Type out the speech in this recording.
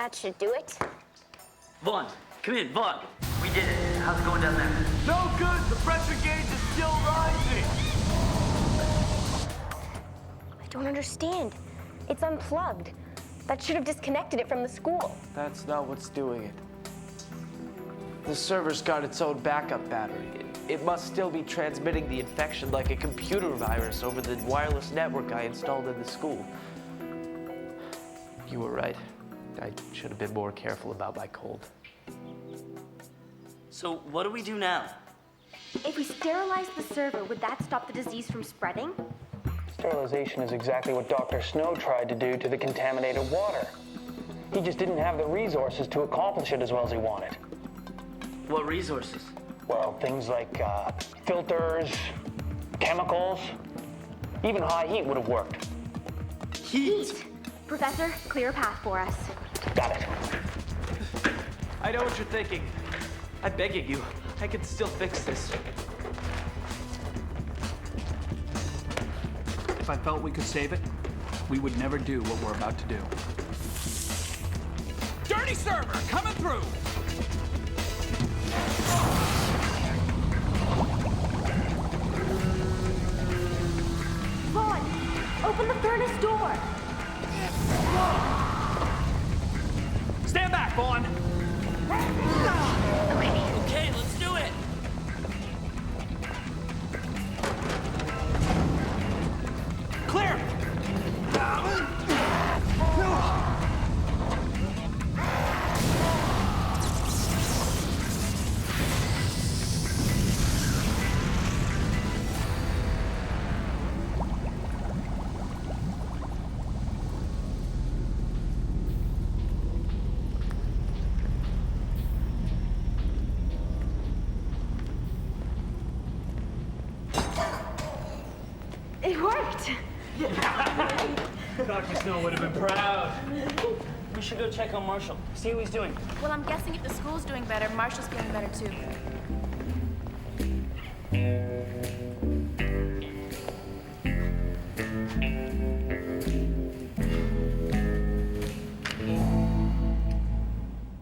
That should do it. Vaughn, come in, Vaughn. We did it. How's it going down there? No good. The pressure gauge is still rising. I don't understand. It's unplugged. That should have disconnected it from the school. That's not what's doing it. The server's got its own backup battery. It must still be transmitting the infection like a computer virus over the wireless network I installed in the school. You were right. I should have been more careful about my cold. So what do we do now? If we sterilize the server, would that stop the disease from spreading? Sterilization is exactly what Dr. Snow tried to do to the contaminated water. He just didn't have the resources to accomplish it as well as he wanted. What resources? Well, things like filters, chemicals, even high heat would have worked. Heat! Professor, clear a path for us. Got it. I know what you're thinking. I'm begging you. I can still fix this. If I felt we could save it, we would never do what we're about to do. Dirty server coming through! Vaughn, open the furnace door. Stand back, Vaughn! Okay, let's do it. Clear! It worked. Dr. Snow would have been proud. We should go check on Marshall. See how he's doing. Well, I'm guessing if the school's doing better, Marshall's feeling better too.